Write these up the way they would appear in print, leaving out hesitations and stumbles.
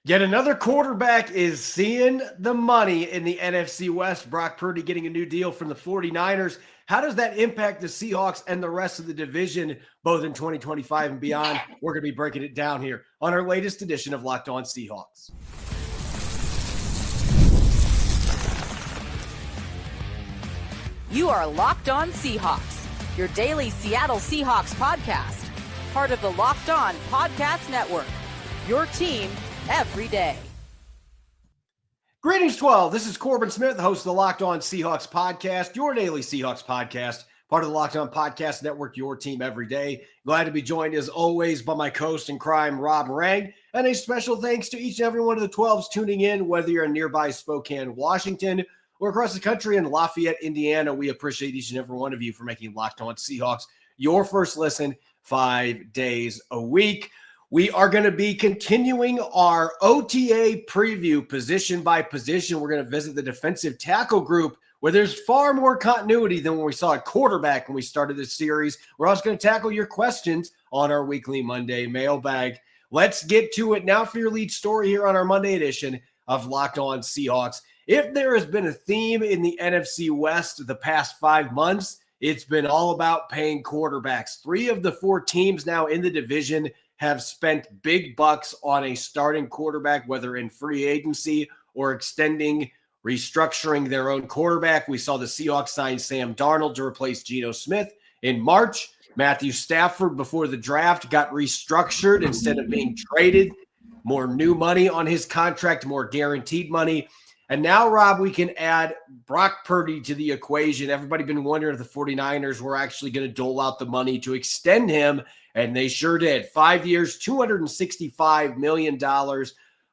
Yet another quarterback is seeing the money in the NFC West. Brock Purdy getting a new deal from the 49ers. How does that impact the Seahawks and the rest of the division, both in 2025 and beyond? We're going to be breaking it down here on our latest edition of Locked On Seahawks. You are Locked On Seahawks, your daily Seattle Seahawks podcast, part of the Locked On Podcast Network, your team every day. Greetings, 12. This is Corbin Smith, the host of the Locked On Seahawks podcast, your daily Seahawks podcast, part of the Locked On Podcast Network, your team every day. Glad to be joined, as always, by my co-host in crime, Rob Rang. And a special thanks to each and every one of the 12s tuning in, whether you're in nearby Spokane, Washington, or across the country in Lafayette, Indiana. We appreciate each and every one of you for making Locked On Seahawks your first listen 5 days a week. We are going to be continuing our OTA preview position by position. We're going to visit the defensive tackle group, where there's far more continuity than when we saw at quarterback when we started this series. We're also going to tackle your questions on our weekly Monday mailbag. Let's get to it now for your lead story here on our Monday edition of Locked On Seahawks. If there has been a theme in the NFC West the past 5 months, it's been all about paying quarterbacks. 3 of the 4 teams now in the division have spent big bucks on a starting quarterback, whether in free agency or extending, restructuring their own quarterback. We saw the Seahawks sign Sam Darnold to replace Geno Smith in March. Matthew Stafford, before the draft, got restructured instead of being traded. More new money on his contract, more guaranteed money. And now, Rob, we can add Brock Purdy to the equation. Everybody been wondering if the 49ers were actually going to dole out the money to extend him, and they sure did. 5 years, $265 million,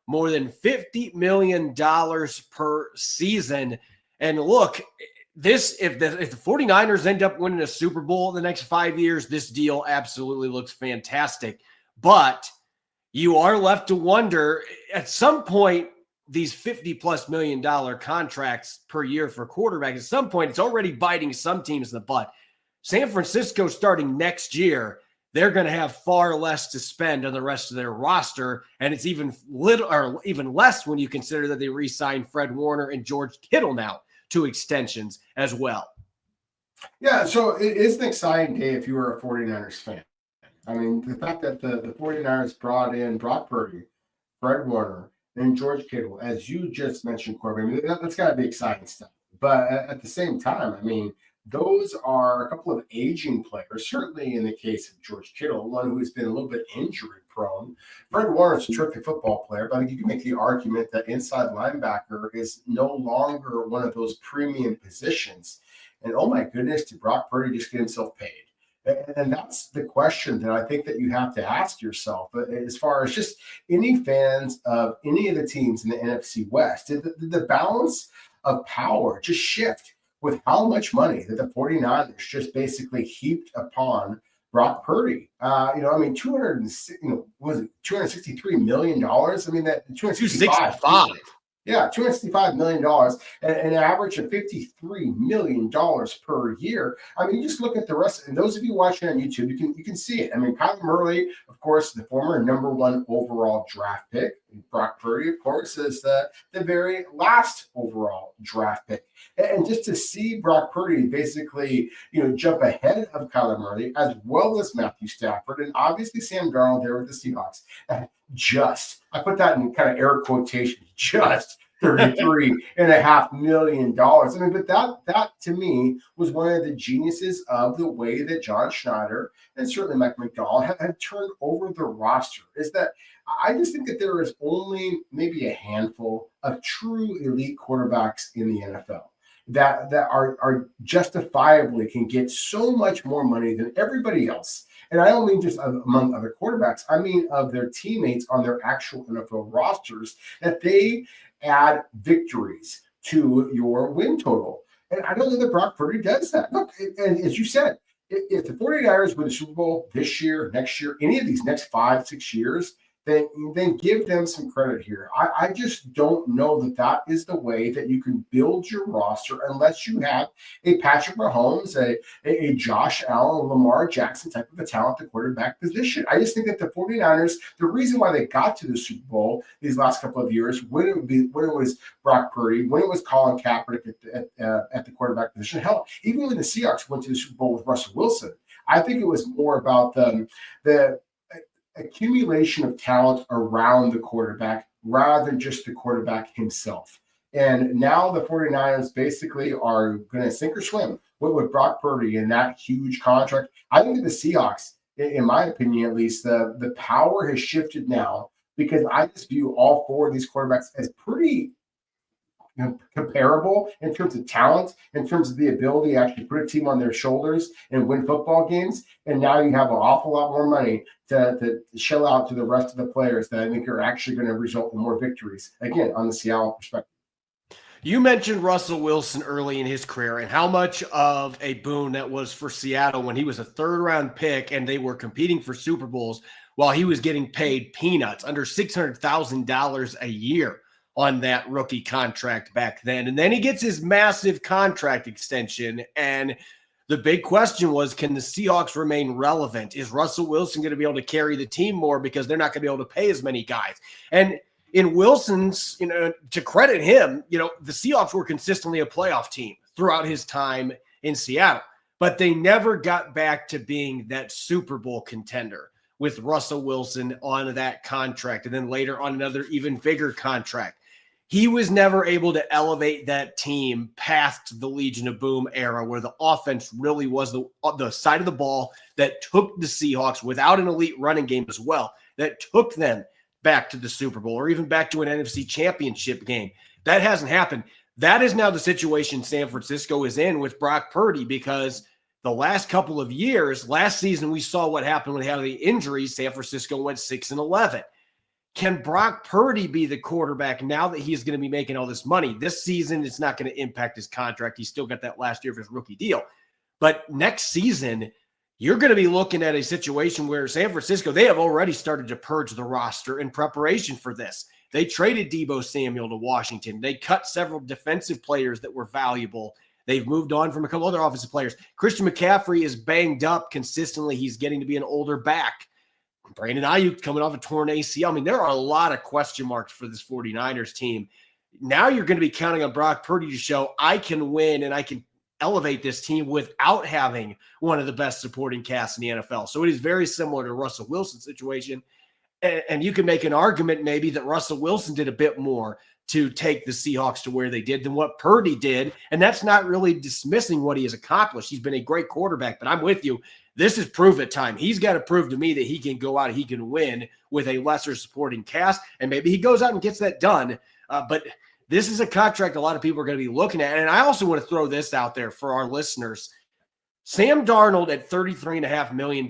more than $50 million per season. And look, if the 49ers end up winning a Super Bowl in the next 5 years, this deal absolutely looks fantastic. But you are left to wonder, at some point, these $50+ million contracts per year for quarterbacks, at some point, it's already biting some teams in the butt. San Francisco, starting next year, they're going to have far less to spend on the rest of their roster, and it's even less when you consider that they re-signed Fred Warner and George Kittle now to extensions as well. Yeah, so it is an exciting day if you were a 49ers fan. I mean, the fact that the 49ers brought in Brock Purdy, Fred Warner, and George Kittle, as you just mentioned, Corbin, I mean, that's got to be exciting stuff. But at the same time, I mean, those are a couple of aging players, certainly in the case of George Kittle, one who's been a little bit injury prone. Fred Warner is a terrific football player, but I think you can make the argument that inside linebacker is no longer one of those premium positions. And oh my goodness, did Brock Purdy just get himself paid? And that's the question that I think that you have to ask yourself. But as far as just any fans of any of the teams in the NFC West, did the balance of power just shift with how much money that the 49ers just basically heaped upon Brock Purdy? I mean, was it $263 million? I mean, that 265. Yeah, $265 million, an average of $53 million per year. I mean, you just look at the rest, and those of you watching on YouTube, you can see it. I mean, Kyler Murray, of course, the former number 1 overall draft pick. Brock Purdy, of course, is the very last overall draft pick. And just to see Brock Purdy basically, jump ahead of Kyler Murray, as well as Matthew Stafford, and obviously Sam Darnold there with the Seahawks. I put that in kind of air quotation, just $33.5 million. I mean, but that to me was one of the geniuses of the way that John Schneider and certainly Mike McDowell have turned over the roster. Is that I just think that there is only maybe a handful of true elite quarterbacks in the NFL that are justifiably can get so much more money than everybody else. And I don't mean just among other quarterbacks. I mean of their teammates on their actual NFL rosters, that they add victories to your win total. And I don't think that Brock Purdy does that. Look, and as you said, if the 49ers win the Super Bowl this year, next year, any of these next 5-6 years, then give them some credit here. I just don't know that is the way that you can build your roster unless you have a Patrick Mahomes, a Josh Allen, Lamar Jackson type of a talent at the quarterback position. I just think that the 49ers, the reason why they got to the Super Bowl these last couple of years, when it was Brock Purdy, when it was Colin Kaepernick at the quarterback position, hell, even when the Seahawks went to the Super Bowl with Russell Wilson, I think it was more about the accumulation of talent around the quarterback rather than just the quarterback himself. And now the 49ers basically are going to sink or swim with Brock Purdy and that huge contract. I think that the Seahawks, in my opinion at least, the power has shifted now because I just view all four of these quarterbacks as pretty comparable in terms of talent, in terms of the ability to actually put a team on their shoulders and win football games. And now you have an awful lot more money to shell out to the rest of the players that I think are actually going to result in more victories, again, on the Seattle perspective. You mentioned Russell Wilson early in his career and how much of a boon that was for Seattle when he was a third-round pick and they were competing for Super Bowls while he was getting paid peanuts, under $600,000 a year on that rookie contract back then. And then he gets his massive contract extension. And the big question was, can the Seahawks remain relevant? Is Russell Wilson going to be able to carry the team more because they're not going to be able to pay as many guys? And in Wilson's, to credit him, the Seahawks were consistently a playoff team throughout his time in Seattle, but they never got back to being that Super Bowl contender with Russell Wilson on that contract. And then later on another even bigger contract. He was never able to elevate that team past the Legion of Boom era where the offense really was the side of the ball that took the Seahawks without an elite running game as well, that took them back to the Super Bowl or even back to an NFC championship game. That hasn't happened. That is now the situation San Francisco is in with Brock Purdy because the last couple of years, last season, we saw what happened when they had the injuries. San Francisco went 6-11. Can Brock Purdy be the quarterback now that he's going to be making all this money? This season, it's not going to impact his contract. He's still got that last year of his rookie deal. But next season, you're going to be looking at a situation where San Francisco, they have already started to purge the roster in preparation for this. They traded Deebo Samuel to Washington. They cut several defensive players that were valuable. They've moved on from a couple other offensive players. Christian McCaffrey is banged up consistently. He's getting to be an older back. Brandon Ayuk coming off a torn ACL. I mean, there are a lot of question marks for this 49ers team. Now you're going to be counting on Brock Purdy to show I can win and I can elevate this team without having one of the best supporting casts in the NFL. So it is very similar to Russell Wilson's situation. And you can make an argument maybe that Russell Wilson did a bit more to take the Seahawks to where they did than what Purdy did. And that's not really dismissing what he has accomplished. He's been a great quarterback, but I'm with you. This is prove-it time. He's got to prove to me that he can go out, he can win with a lesser supporting cast, and maybe he goes out and gets that done. But this is a contract a lot of people are going to be looking at. And I also want to throw this out there for our listeners. Sam Darnold at $33.5 million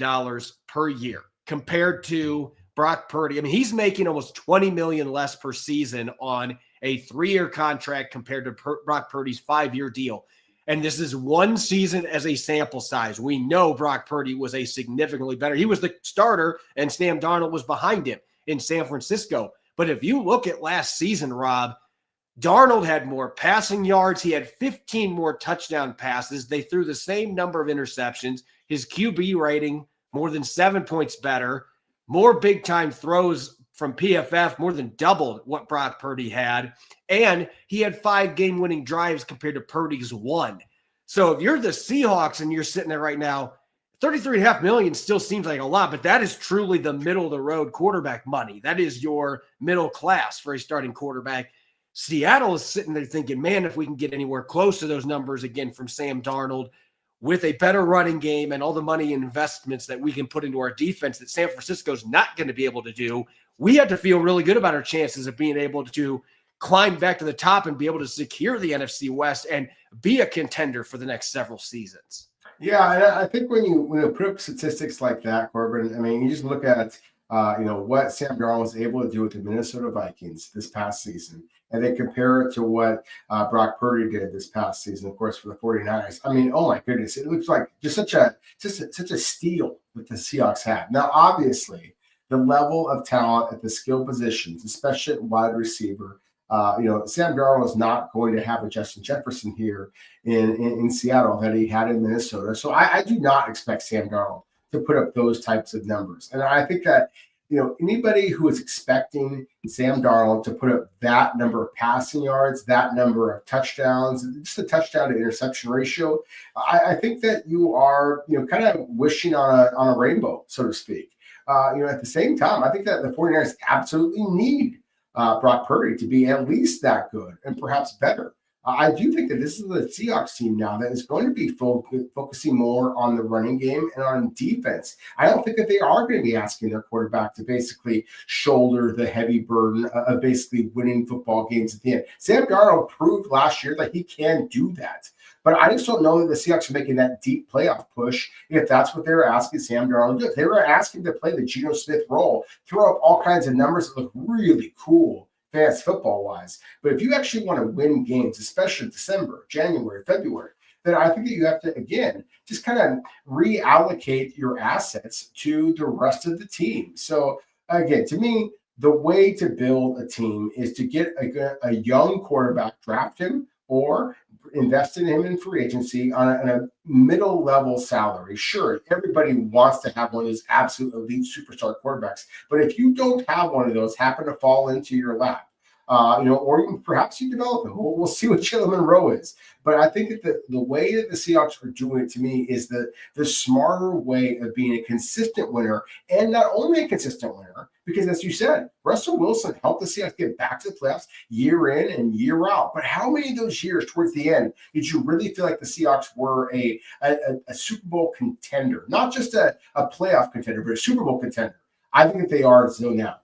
per year compared to Brock Purdy. I mean, he's making almost $20 million less per season on a 3-year contract compared to Brock Purdy's 5-year deal. And this is one season as a sample size. We know Brock Purdy was a significantly better. He was the starter, and Sam Darnold was behind him in San Francisco. But if you look at last season, Rob, Darnold had more passing yards. He had 15 more touchdown passes. They threw the same number of interceptions. His QB rating, more than 7 points better. More big-time throws from PFF, more than doubled what Brock Purdy had. And he had 5 game-winning drives compared to Purdy's 1. So if you're the Seahawks and you're sitting there right now, $33.5 million still seems like a lot, but that is truly the middle-of-the-road quarterback money. That is your middle class for a starting quarterback. Seattle is sitting there thinking, man, if we can get anywhere close to those numbers again from Sam Darnold with a better running game and all the money and investments that we can put into our defense that San Francisco's not going to be able to do, we have to feel really good about our chances of being able to climb back to the top and be able to secure the NFC West and be a contender for the next several seasons. Yeah, and I think when you put up statistics like that, Corbin, I mean, you just look at what Sam Darnold was able to do with the Minnesota Vikings this past season, and then compare it to what Brock Purdy did this past season, of course, for the 49ers. I mean, oh my goodness, it looks like just such a steal that the Seahawks had. Now, obviously, the level of talent at the skill positions, especially at wide receiver. Sam Darnold is not going to have a Justin Jefferson here in Seattle that he had in Minnesota. So I do not expect Sam Darnold to put up those types of numbers. And I think that, anybody who is expecting Sam Darnold to put up that number of passing yards, that number of touchdowns, just the touchdown to interception ratio, I think that you are, kind of wishing on a rainbow, so to speak. At the same time, I think that the 49ers absolutely need Brock Purdy to be at least that good and perhaps better. I do think that this is the Seahawks team now that is going to be focusing more on the running game and on defense. I don't think that they are going to be asking their quarterback to basically shoulder the heavy burden of basically winning football games at the end. Sam Darnold proved last year that he can do that. But I just don't know that the Seahawks are making that deep playoff push if that's what they were asking Sam Darnold to do. If they were asking to play the Geno Smith role, throw up all kinds of numbers that look really cool, fast football-wise. But if you actually want to win games, especially December, January, February, then I think that you have to, again, just kind of reallocate your assets to the rest of the team. So, again, to me, the way to build a team is to get a young quarterback, draft him, or invest in him in free agency on a middle-level salary. Sure, everybody wants to have one of those absolute elite superstar quarterbacks, but if you don't have one of those happen to fall into your lap, or perhaps you develop him. We'll see what Jalen Monroe is. But I think that the way that the Seahawks are doing it, to me, is the smarter way of being a consistent winner, and not only a consistent winner, because as you said, Russell Wilson helped the Seahawks get back to the playoffs year in and year out. But how many of those years towards the end did you really feel like the Seahawks were a Super Bowl contender? Not just a playoff contender, but a Super Bowl contender. I think that they are so now.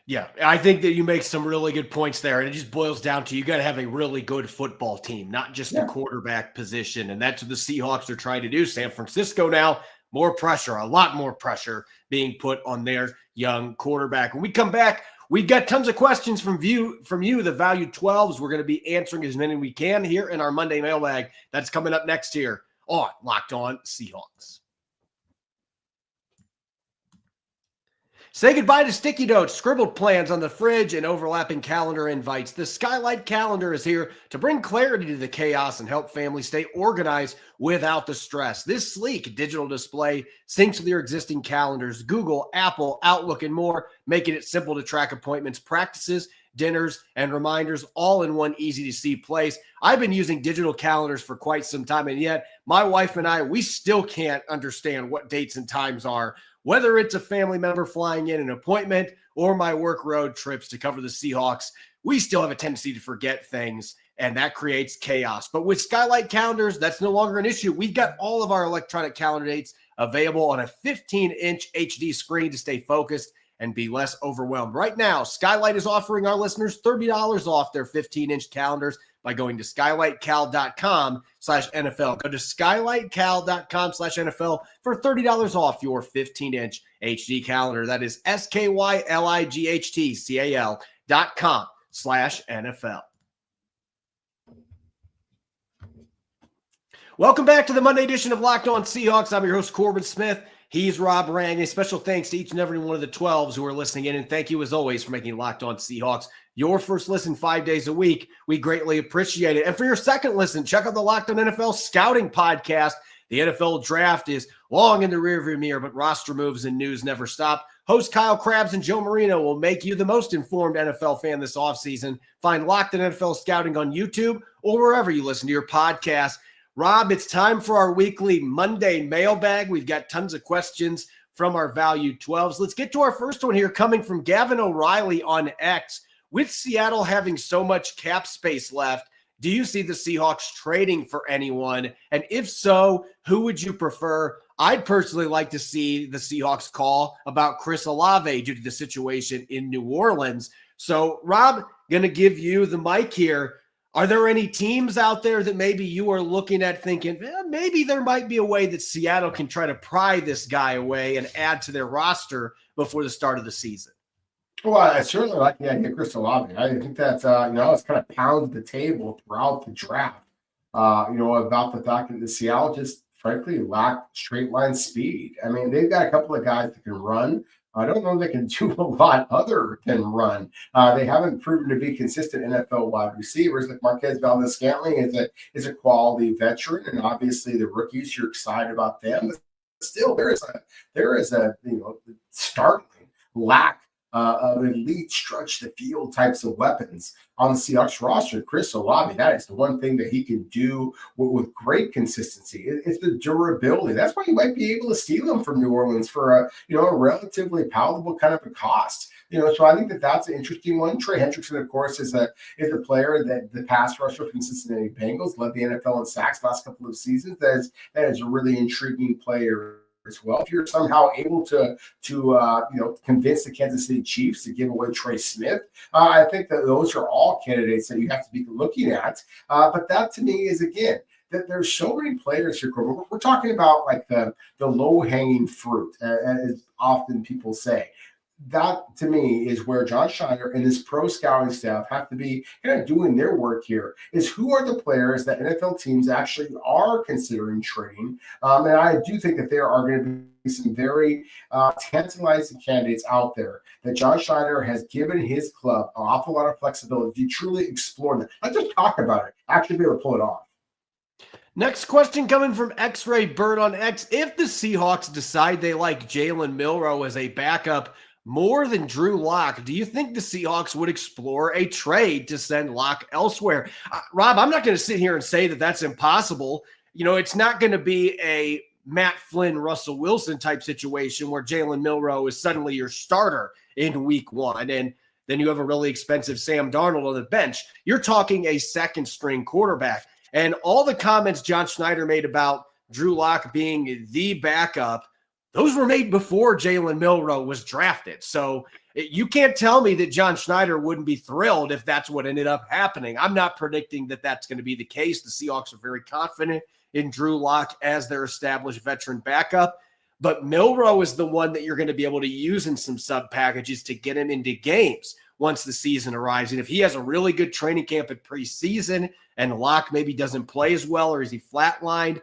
Yeah, I think that you make some really good points there. And it just boils down to you got to have a really good football team, not just the quarterback position. And that's what the Seahawks are trying to do. San Francisco now, more pressure, a lot more pressure being put on their young quarterback. When we come back, we've got tons of questions from you, the Value 12s. We're going to be answering as many as we can here in our Monday mailbag. That's coming up next here on Locked On Seahawks. Say goodbye to sticky notes, scribbled plans on the fridge, and overlapping calendar invites. The Skylight Calendar is here to bring clarity to the chaos and help families stay organized without the stress. This sleek digital display syncs with your existing calendars, Google, Apple, Outlook, and more, making it simple to track appointments, practices, dinners, and reminders all in one easy-to-see place. I've been using digital calendars for quite some time, and yet my wife and I, we still can't understand what dates and times are, whether it's a family member flying in an appointment or my work road trips to cover the Seahawks. We still have a tendency to forget things, and that creates chaos. But with Skylight Calendars, that's no longer an issue. We've got all of our electronic calendar dates available on a 15-inch HD screen to stay focused and be less overwhelmed. Right now, Skylight is offering our listeners $30 off their 15-inch calendars by going to skylightcal.com/NFL. Go to skylightcal.com/NFL for $30 off your 15-inch HD calendar. That is skylightcal.com/NFL. Welcome back to the Monday edition of Locked On Seahawks. I'm your host, Corbin Smith. He's Rob Rang. A special thanks to each and every one of the 12s who are listening in. And thank you, as always, for making Locked On Seahawks your first listen 5 days a week. We greatly appreciate it. And for your second listen, check out the Locked On NFL Scouting Podcast. The NFL Draft is long in the rearview mirror, but roster moves and news never stop. Host Kyle Krabs and Joe Marino will make you the most informed NFL fan this offseason. Find Locked On NFL Scouting on YouTube or wherever you listen to your podcast. Rob, it's time for our weekly Monday mailbag. We've got tons of questions from our Value 12s. Let's get to our first one here, coming from Gavin O'Reilly on X. With Seattle having so much cap space left, do you see the Seahawks trading for anyone? And if so, who would you prefer? I'd personally like to see the Seahawks call about Chris Olave due to the situation in New Orleans. So, Rob, going to give you the mic here. Are there any teams out there that maybe you are looking at thinking, maybe there might be a way that Seattle can try to pry this guy away and add to their roster before the start of the season? Well, I certainly like the idea of Chris Olave. I think that, it's kind of pounded the table throughout the draft, about the fact that the Seattle just frankly lack straight line speed. I mean, they've got a couple of guys that can run, I don't know they can do a lot other than run. They haven't proven to be consistent NFL wide receivers. Like Marquez Valdez-Scantling is a quality veteran, and obviously the rookies, you're excited about them. But still, there is a startling lack of elite stretch the field types of weapons on the Seahawks roster. Chris Olave, that is the one thing that he can do with great consistency. It's the durability. That's why you might be able to steal him from New Orleans for a relatively palatable kind of a cost. So I think that's an interesting one. Trey Hendrickson, of course, is a player that the pass rusher from Cincinnati Bengals led the NFL in sacks last couple of seasons. That is a really intriguing player as well. If you're somehow able to convince the Kansas City Chiefs to give away Trey Smith, I think that those are all candidates that you have to be looking at. But that to me is, again, that there's so many players here. We're talking about like the low-hanging fruit, as often people say. That to me is where John Schneider and his pro scouting staff have to be kind of doing their work here, is who are the players that NFL teams actually are considering trading. And I do think that there are going to be some very tantalizing candidates out there that John Schneider has given his club an awful lot of flexibility to truly explore them. Not just talk about it, actually be able to pull it off. Next question coming from X-Ray Bird on X. If the Seahawks decide they like Jalen Milroe as a backup more than Drew Lock, do you think the Seahawks would explore a trade to send Lock elsewhere? Rob, I'm not going to sit here and say that that's impossible. It's not going to be a Matt Flynn, Russell Wilson type situation where Jalen Milroe is suddenly your starter in week one, and then you have a really expensive Sam Darnold on the bench. You're talking a second string quarterback. And all the comments John Schneider made about Drew Lock being the backup, those were made before Jalen Milroe was drafted. So you can't tell me that John Schneider wouldn't be thrilled if that's what ended up happening. I'm not predicting that that's going to be the case. The Seahawks are very confident in Drew Lock as their established veteran backup. But Milroe is the one that you're going to be able to use in some sub packages to get him into games once the season arrives. And if he has a really good training camp at preseason and Lock maybe doesn't play as well, or is he flatlined,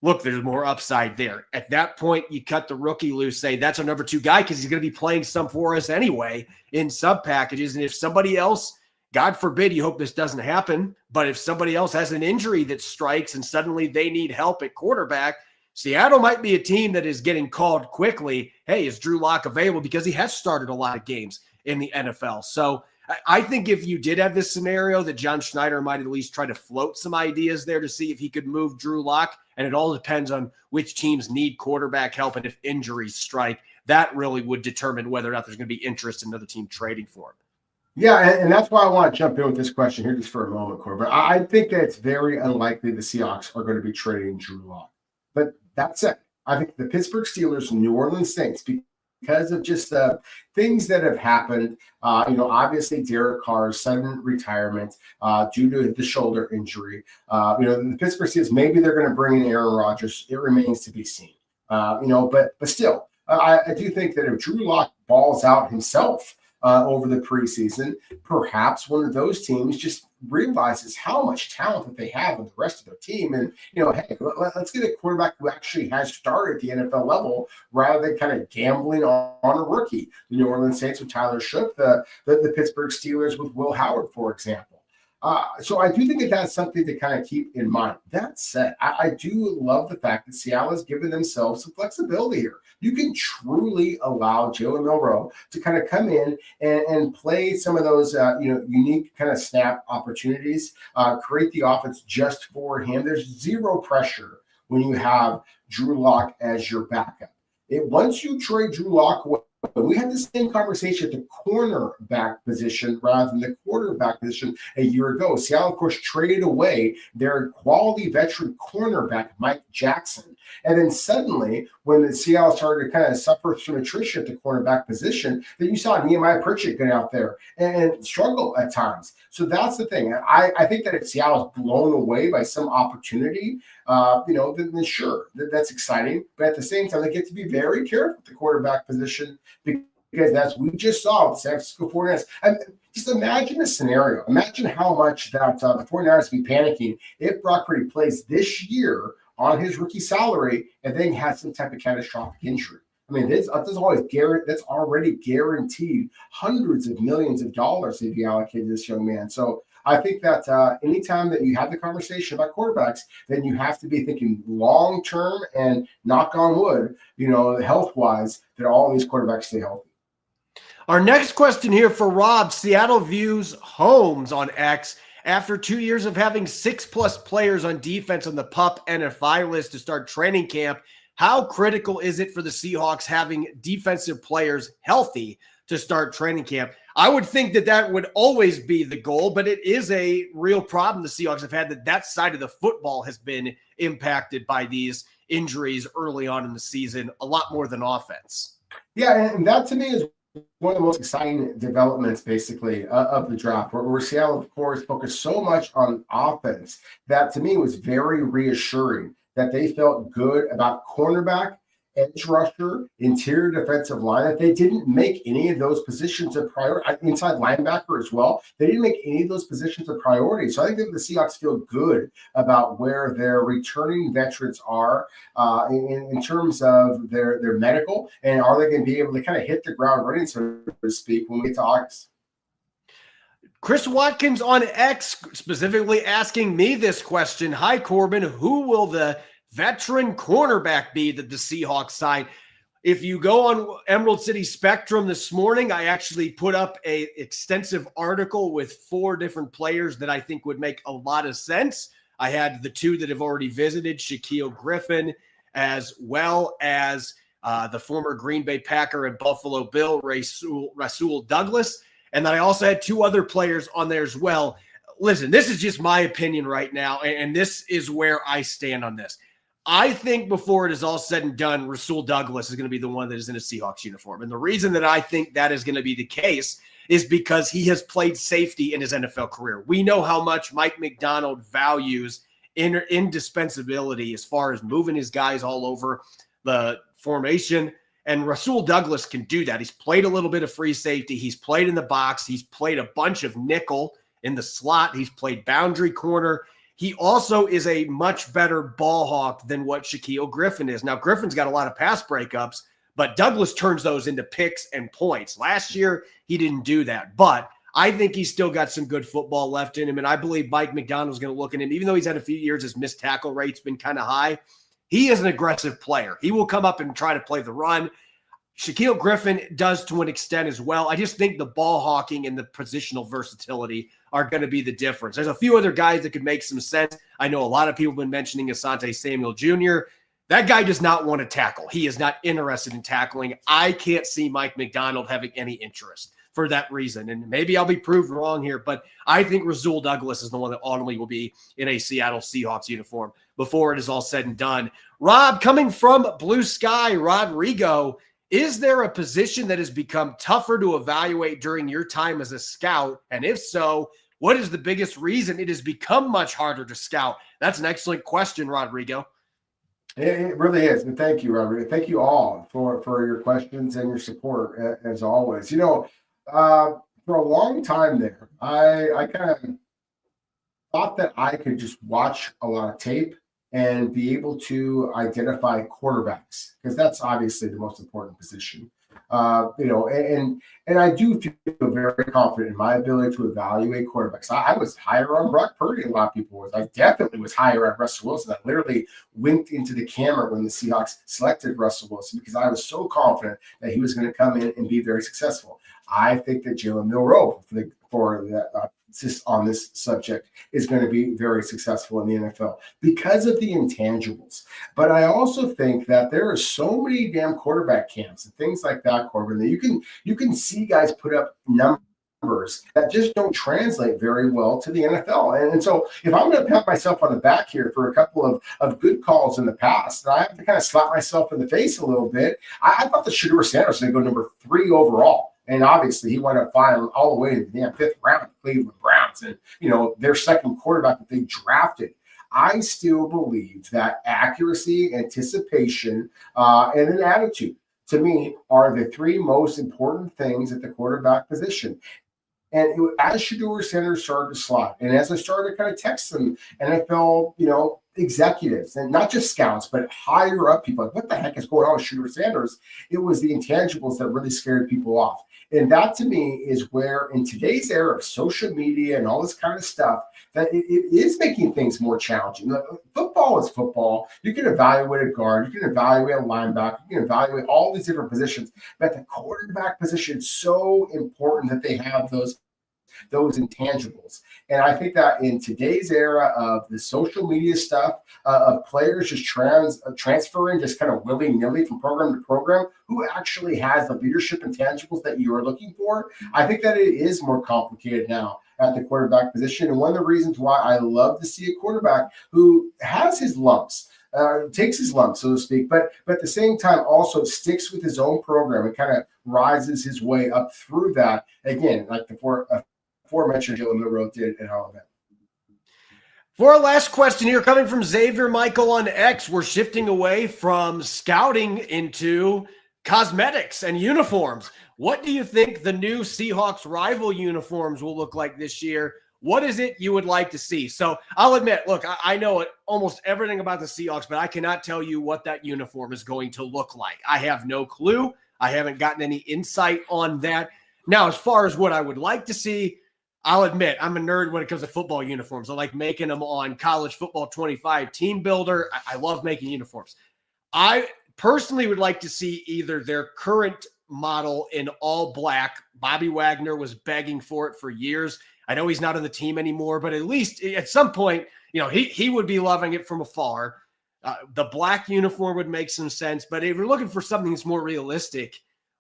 look, there's more upside there. At that point, you cut the rookie loose, say that's our number two guy because he's going to be playing some for us anyway in sub packages. And if somebody else, God forbid, you hope this doesn't happen, but if somebody else has an injury that strikes and suddenly they need help at quarterback, Seattle might be a team that is getting called quickly. Hey, is Drew Lock available? Because he has started a lot of games in the NFL. So I think if you did have this scenario, that John Schneider might at least try to float some ideas there to see if he could move Drew Lock. And it all depends on which teams need quarterback help. And if injuries strike, that really would determine whether or not there's going to be interest in another team trading for him. Yeah, and that's why I want to jump in with this question here just for a moment, Corbin. I think that it's very unlikely the Seahawks are going to be trading Drew Lock. But that said, I think the Pittsburgh Steelers and New Orleans Saints, because of just things that have happened, obviously Derek Carr's sudden retirement due to the shoulder injury. The Pittsburgh Steelers, maybe they're going to bring in Aaron Rodgers. It remains to be seen. But still, I do think that if Drew Lock balls out himself over the preseason, perhaps one of those teams just realizes how much talent that they have with the rest of their team. And, hey, let's get a quarterback who actually has started at the NFL level rather than kind of gambling on a rookie. The New Orleans Saints with Tyler Shook, the Pittsburgh Steelers with Will Howard, for example. So I do think that that's something to kind of keep in mind. That said, I do love the fact that Seattle has given themselves some flexibility here. You can truly allow Jalen Milroe to kind of come in and play some of those, unique kind of snap opportunities, create the offense just for him. There's zero pressure when you have Drew Lock as your backup. Once you trade Drew Lock away, we had the same conversation at the cornerback position rather than the quarterback position a year ago. Seattle, of course, traded away their quality veteran cornerback, Mike Jackson. And then suddenly, when the Seattle started to kind of suffer some attrition at the cornerback position, then you saw Nehemiah Pritchett get out there and struggle at times. So that's the thing. I think that if Seattle is blown away by some opportunity, then sure, that's exciting. But at the same time, they get to be very careful with the quarterback position because as we just saw with the San Francisco 49ers. And just imagine a scenario. Imagine how much that the 49ers would be panicking if Brock Purdy plays this year on his rookie salary and then has some type of catastrophic injury. I mean, that's already guaranteed hundreds of millions of dollars if you allocate this young man. So I think that anytime that you have the conversation about quarterbacks, then you have to be thinking long term and knock on wood, health wise, that all these quarterbacks stay healthy. Our next question here for Rob. Seattle views Holmes on X. After 2 years of having 6+ players on defense on the PUP NFI list to start training camp, how critical is it for the Seahawks having defensive players healthy to start training camp? I would think that would always be the goal, but it is a real problem the Seahawks have had, that side of the football has been impacted by these injuries early on in the season, a lot more than offense. Yeah, and that to me is one of the most exciting developments, basically, of the draft, where Seattle, of course, focused so much on offense. That to me was very reassuring that they felt good about cornerback, edge rusher, interior defensive line, that they didn't make any of those positions a priority. Inside linebacker as well, they didn't make any of those positions a priority. So I think that the Seahawks feel good about where their returning veterans are in terms of their medical, and are they going to be able to kind of hit the ground running, so to speak, when we get to August. Chris Watkins on X specifically asking me this question. Hi, Corbin. Who will the veteran cornerback be that the Seahawks sign? If you go on Emerald City Spectrum this morning, I actually put up an extensive article with 4 different players that I think would make a lot of sense. I had the 2 that have already visited, Shaquille Griffin, as well as the former Green Bay Packer and Buffalo Bill, Rasul Douglas. And then I also had 2 other players on there as well. Listen, this is just my opinion right now, and this is where I stand on this. I think before it is all said and done, Rasul Douglas is going to be the one that is in a Seahawks uniform. And the reason that I think that is going to be the case is because he has played safety in his NFL career. We know how much Mike McDonald values indispensability as far as moving his guys all over the formation. And Rasul Douglas can do that. He's played a little bit of free safety. He's played in the box. He's played a bunch of nickel in the slot. He's played boundary corner. He also is a much better ball hawk than what Shaquille Griffin is. Now, Griffin's got a lot of pass breakups, but Douglas turns those into picks and points. Last year, he didn't do that. But I think he's still got some good football left in him, and I believe Mike McDonald's going to look at him. Even though he's had a few years, his missed tackle rate's been kind of high. He is an aggressive player. He will come up and try to play the run. Shaquille Griffin does to an extent as well. I just think the ball hawking and the positional versatility are going to be the difference. There's a few other guys that could make some sense. I know a lot of people have been mentioning Asante Samuel Jr. That guy does not want to tackle. He is not interested in tackling. I can't see Mike McDonald having any interest for that reason. And maybe I'll be proved wrong here, but I think Rasul Douglas is the one that ultimately will be in a Seattle Seahawks uniform before it is all said and done. Rob, coming from Blue Sky, Rodrigo, is there a position that has become tougher to evaluate during your time as a scout? And if so, what is the biggest reason it has become much harder to scout? That's an excellent question, Rodrigo. It really is. And thank you, Rodrigo. Thank you all for your questions and your support, as always. For a long time there, I kind of thought that I could just watch a lot of tape and be able to identify quarterbacks, because that's obviously the most important position. And I do feel very confident in my ability to evaluate quarterbacks. I was higher on Brock Purdy than a lot of people was. I definitely was higher on Russell Wilson. I literally winked into the camera when the Seahawks selected Russell Wilson because I was so confident that he was going to come in and be very successful. I think that Jalen Milroe, on this subject, is going to be very successful in the NFL because of the intangibles. But I also think that there are so many damn quarterback camps and things like that, Corbin, that you can see guys put up numbers that just don't translate very well to the NFL. And so if I'm going to pat myself on the back here for a couple of good calls in the past, and I have to kind of slap myself in the face a little bit, I thought that Shedeur Sanders was going to go number 3 overall. And obviously, he wound up flying all the way to the damn 5th round, Cleveland Browns, and their second quarterback that they drafted. I still believe that accuracy, anticipation, and an attitude, to me, are the 3 most important things at the quarterback position. And as Shedeur Sanders started to slide, and as I started to kind of text some NFL, executives, and not just scouts, but higher up people, like, what the heck is going on with Shooter Sanders? It was the intangibles that really scared people off. And that, to me, is where in today's era of social media and all this kind of stuff, that it is making things more challenging. Football is football. You can evaluate a guard, you can evaluate a linebacker, you can evaluate all these different positions, but the quarterback position is so important that they have those intangibles. And I think that in today's era of the social media stuff, of players just transferring just kind of willy-nilly from program to program, who actually has the leadership intangibles that you are looking for, I think that it is more complicated now at the quarterback position. And one of the reasons why I love to see a quarterback who has his lumps, takes his lumps, so to speak, but at the same time also sticks with his own program and kind of rises his way up through that. Again, like the aforementioned Jalen Milroe did at Alabama. For our last question here, coming from Xavier Michael on X, we're shifting away from scouting into cosmetics and uniforms. What do you think the new Seahawks rival uniforms will look like this year? What is it you would like to see? So I'll admit, look, I know almost everything about the Seahawks, but I cannot tell you what that uniform is going to look like. I have no clue. I haven't gotten any insight on that. Now, as far as what I would like to see, I'll admit I'm a nerd when it comes to football uniforms. I like making them on College Football 25 Team Builder. I love making uniforms. I personally would like to see either their current model in all black. Bobby Wagner was begging for it for years. I know he's not on the team anymore, but at least at some point, he would be loving it from afar. The black uniform would make some sense, but if you're looking for something that's more realistic,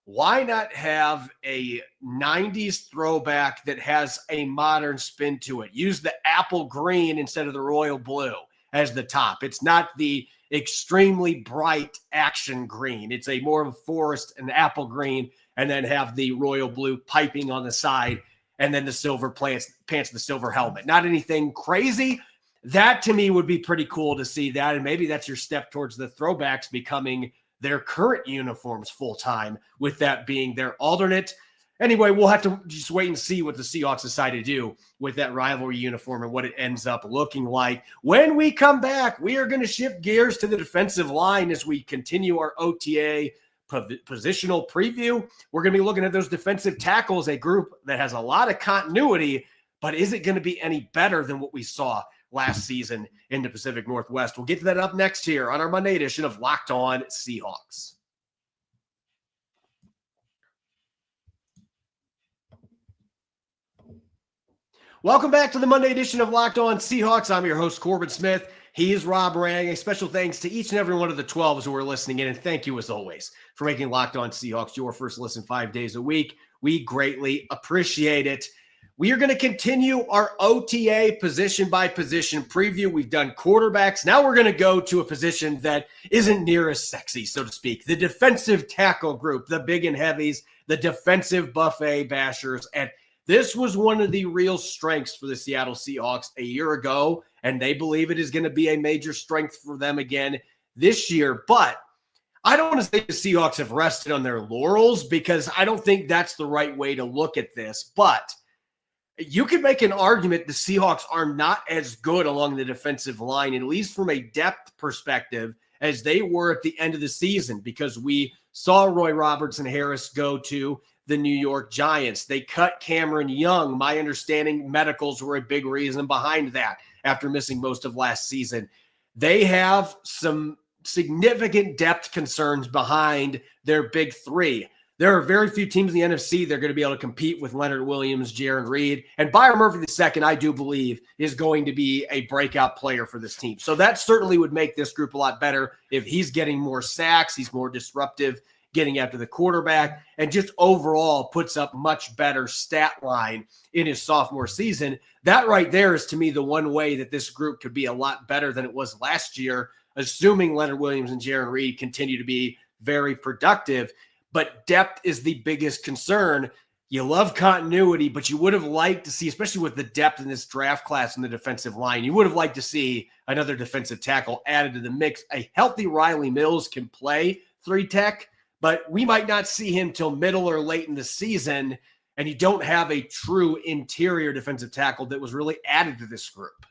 why not have a 90s throwback that has a modern spin to it? Use the apple green instead of the royal blue as the top. It's not the extremely bright action green. It's a more of a forest and apple green, and then have the royal blue piping on the side, and then the silver pants, the silver helmet. Not anything crazy. That to me would be pretty cool to see that, and maybe that's your step towards the throwbacks becoming their current uniforms full-time, with that being their alternate. Anyway, we'll have to just wait and see what the Seahawks decide to do with that rivalry uniform and what it ends up looking like. When we come back, we are going to shift gears to the defensive line as we continue our OTA positional preview. We're going to be looking at those defensive tackles, a group that has a lot of continuity, but is it going to be any better than what we saw last season in the Pacific Northwest? We'll get to that up next here on our Monday edition of Locked On Seahawks. Welcome back to the Monday edition of Locked On Seahawks. I'm your host, Corbin Smith. He is Rob Rang. A special thanks to each and every one of the 12s who are listening in, and thank you as always for making Locked On Seahawks your first listen 5 days a week. We greatly appreciate it. We are going to continue our OTA position by position preview. We've done quarterbacks. Now we're going to go to a position that isn't near as sexy, so to speak. The defensive tackle group, the big and heavies, the defensive buffet bashers. And this was one of the real strengths for the Seattle Seahawks a year ago, and they believe it is going to be a major strength for them again this year. But I don't want to say the Seahawks have rested on their laurels, because I don't think that's the right way to look at this. But you could make an argument the Seahawks are not as good along the defensive line, at least from a depth perspective, as they were at the end of the season, because we saw Roy Robertson Harris go to the New York Giants. They cut Cameron Young. My understanding, medicals were a big reason behind that after missing most of last season. They have some significant depth concerns behind their big three. There are very few teams in the NFC that are going to be able to compete with Leonard Williams, Jaron Reed, and Byron Murphy II, I do believe, is going to be a breakout player for this team. So that certainly would make this group a lot better if he's getting more sacks, he's more disruptive, getting after the quarterback, and just overall puts up much better stat line in his sophomore season. That right there is, to me, the one way that this group could be a lot better than it was last year, assuming Leonard Williams and Jaron Reed continue to be very productive. But depth is the biggest concern. You love continuity, but you would have liked to see, especially with the depth in this draft class in the defensive line, you would have liked to see another defensive tackle added to the mix. A healthy Riley Mills can play 3-tech, but we might not see him till middle or late in the season, and you don't have a true interior defensive tackle that was really added to this group.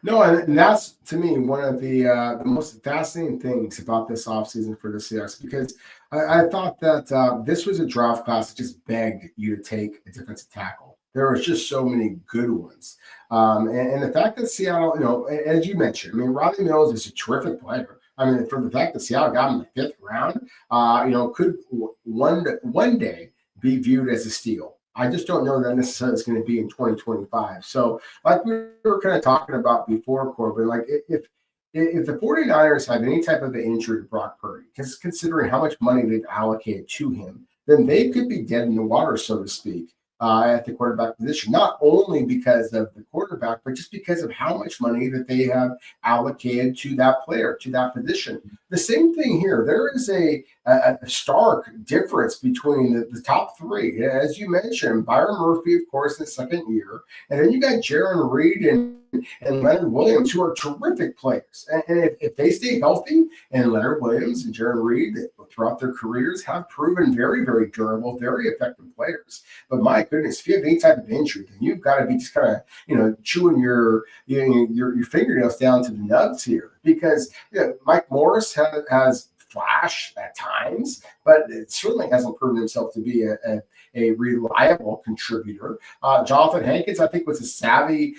No, and that's to me one of the most fascinating things about this offseason for the Seahawks, because I thought that this was a draft class that just begged you to take a defensive tackle. There was just so many good ones, and the fact that Seattle, as you mentioned, I mean, Rodney Mills is a terrific player. I mean, for the fact that Seattle got him in the 5th round, could one day be viewed as a steal. I just don't know that necessarily it's going to be in 2025. So, like we were kind of talking about before, Corbin, like if the 49ers have any type of an injury to Brock Purdy, just considering how much money they've allocated to him, then they could be dead in the water, so to speak, at the quarterback position, not only because of the quarterback, but just because of how much money that they have allocated to that player, to that position. The same thing here. There is a stark difference between the top three. As you mentioned, Byron Murphy, of course, in the second year, and then you got Jaron Reed and Leonard Williams, who are terrific players. And if they stay healthy, and Leonard Williams and Jaron Reed throughout their careers have proven very, very durable, very effective players. But my goodness, if you have any type of injury, then you've got to be just kind of, chewing your fingernails down to the nubs here, because Mike Morris has flash at times, but it certainly hasn't proven himself to be a reliable contributor. Jonathan Hankins, I think, was a savvy,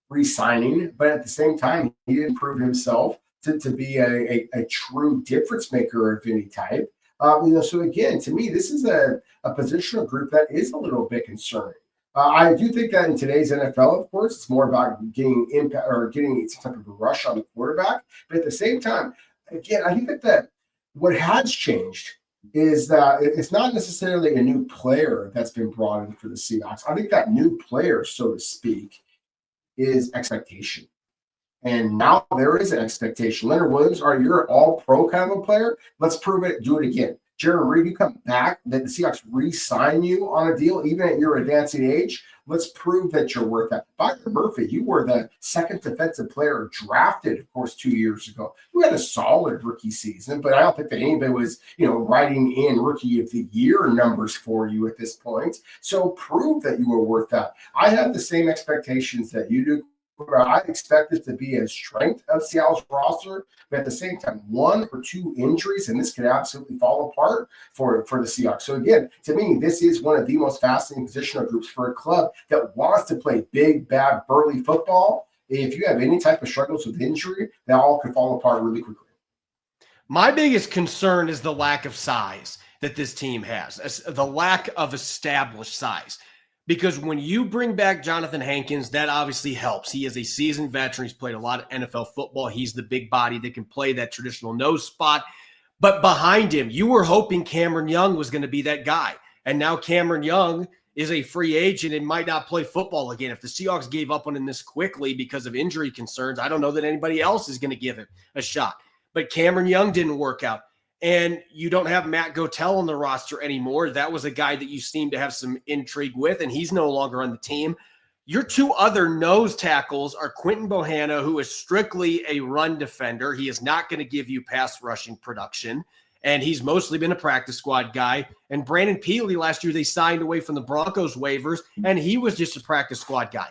re-signing, but at the same time, he didn't prove himself to be a true difference maker of any type. So again, to me, this is a positional group that is a little bit concerning. I do think that in today's NFL, of course, it's more about getting impact or getting some type of a rush on the quarterback. But at the same time, again, I think that what has changed is that it's not necessarily a new player that's been brought in for the Seahawks. I think that new player, so to speak, is expectation. And now there is an expectation. Leonard Williams, you're an all-pro kind of a player. Let's prove it. Do it again. Jaron Reed, you come back, that the Seahawks re-sign you on a deal, even at your advancing age. Let's prove that you're worth that. Byron Murphy, you were the second defensive player drafted, of course, 2 years ago. You had a solid rookie season, but I don't think that anybody was, writing in rookie of the year numbers for you at this point. So prove that you were worth that. I have the same expectations that you do. I expect this to be a strength of Seattle's roster, but at the same time, 1 or 2 injuries, and this could absolutely fall apart for the Seahawks. So again, to me, this is one of the most fascinating positional groups for a club that wants to play big, bad, burly football. If you have any type of struggles with injury, that all could fall apart really quickly. My biggest concern is the lack of size that this team has, the lack of established size. Because when you bring back Jonathan Hankins, that obviously helps. He is a seasoned veteran. He's played a lot of NFL football. He's the big body that can play that traditional nose spot. But behind him, you were hoping Cameron Young was going to be that guy. And now Cameron Young is a free agent and might not play football again. If the Seahawks gave up on him this quickly because of injury concerns, I don't know that anybody else is going to give it a shot. But Cameron Young didn't work out. And you don't have Matt Goetell on the roster anymore. That was a guy that you seem to have some intrigue with, and he's no longer on the team. Your 2 other nose tackles are Quinton Bohanna, who is strictly a run defender. He is not going to give you pass rushing production, and he's mostly been a practice squad guy. And Brandon Peely, last year they signed away from the Broncos waivers, and he was just a practice squad guy.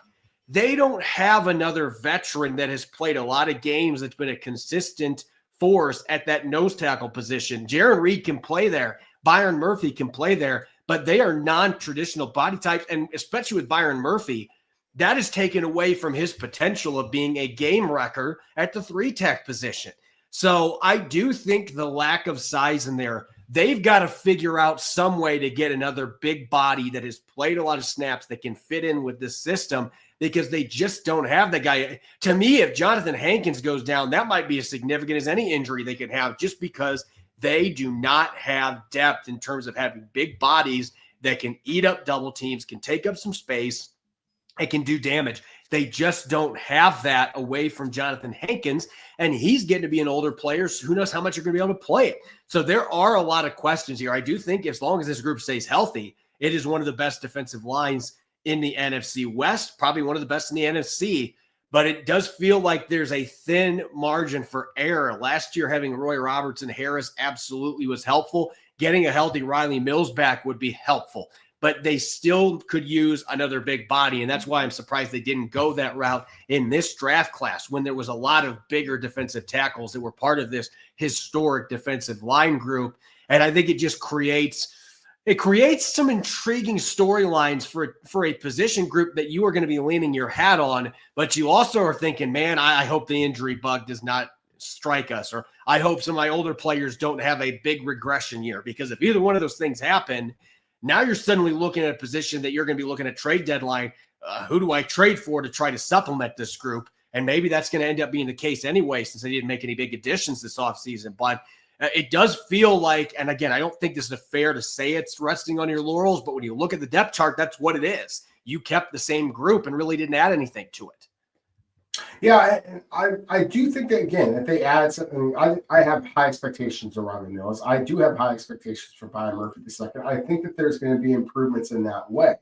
They don't have another veteran that has played a lot of games that's been a consistent force at that nose tackle position. Jaron Reed can play there. Byron Murphy can play there, but they are non-traditional body types. And especially with Byron Murphy, that is taken away from his potential of being a game wrecker at the 3-tech position. So I do think the lack of size in there, they've got to figure out some way to get another big body that has played a lot of snaps that can fit in with this system, because they just don't have that guy. To me, if Jonathan Hankins goes down, that might be as significant as any injury they can have, just because they do not have depth in terms of having big bodies that can eat up double teams, can take up some space, and can do damage. They just don't have that away from Jonathan Hankins, and he's getting to be an older player, so who knows how much you're going to be able to play it. So there are a lot of questions here. I do think as long as this group stays healthy, it is one of the best defensive lines in the NFC West, probably one of the best in the NFC, but it does feel like there's a thin margin for error. Last year, having Roy Robertson Harris absolutely was helpful. Getting a healthy Riley Mills back would be helpful. but they still could use another big body. And that's why I'm surprised they didn't go that route in this draft class when there was a lot of bigger defensive tackles that were part of this historic defensive line group. And I think it just creates some intriguing storylines for a position group that you are going to be leaning your hat on, but you also are thinking, man, I hope the injury bug does not strike us, or I hope some of my older players don't have a big regression year, because if either one of those things happen, now you're suddenly looking at a position that you're going to be looking at trade deadline. Who do I trade for to try to supplement this group? And maybe that's going to end up being the case anyway, since they didn't make any big additions this offseason. But it does feel like, and again, I don't think this is fair to say it's resting on your laurels, but when you look at the depth chart, that's what it is. You kept the same group and really didn't add anything to it. Yeah, I do think that, again, if they add something, I have high expectations around the Mills. I do have high expectations for Byron Murphy II. I think that there's going to be improvements in that way.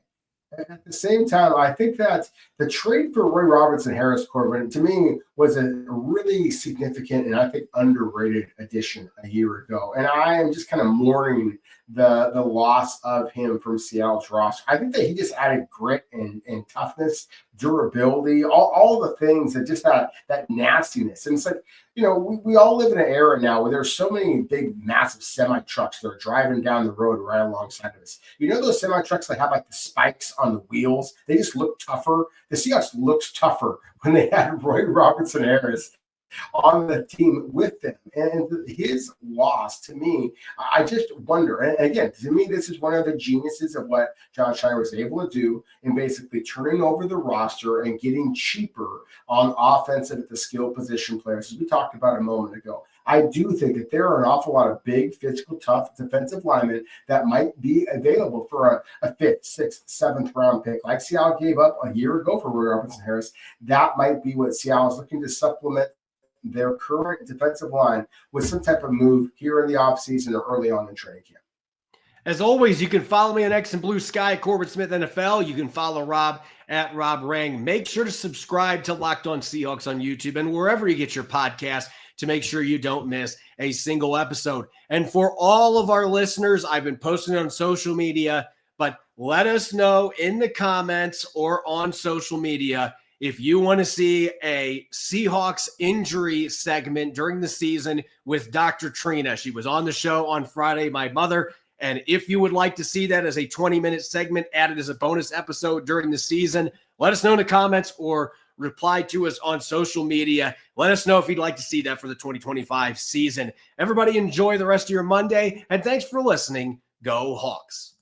At the same time, I think that the trade for Roy Robertson, Harris, Corbin, to me, was a really significant and I think underrated addition a year ago. And I am just kind of mourning the loss of him from Seattle's roster. I think that he just added grit and toughness, durability, all the things that just that nastiness. And it's like, we all live in an era now where there's so many big, massive semi-trucks that are driving down the road right alongside of us. Those semi-trucks that have like the spikes on the wheels? They just look tougher. The Seahawks looked tougher when they had Roy Robertson Harris on the team with them. And his loss, to me, I just wonder. And again, to me, this is one of the geniuses of what John Schneider was able to do in basically turning over the roster and getting cheaper on offensive at the skill position players, as we talked about a moment ago. I do think that there are an awful lot of big, physical, tough defensive linemen that might be available for a fifth, sixth, seventh round pick, like Seattle gave up a year ago for Roy Robertson Harris. That might be what Seattle is looking to supplement their current defensive line with some type of move here in the offseason or early on in training camp. As always, you can follow me on X and Blue Sky, Corbin Smith NFL. You can follow Rob at Rob Rang. Make sure to subscribe to Locked On Seahawks on YouTube and wherever you get your podcast to make sure you don't miss a single episode. And for all of our listeners, I've been posting on social media, but let us know in the comments or on social media if you want to see a Seahawks injury segment during the season with Dr. Trina. She was on the show on Friday, my mother. And if you would like to see that as a 20-minute segment added as a bonus episode during the season, let us know in the comments or reply to us on social media. Let us know if you'd like to see that for the 2025 season. Everybody enjoy the rest of your Monday, and thanks for listening. Go Hawks.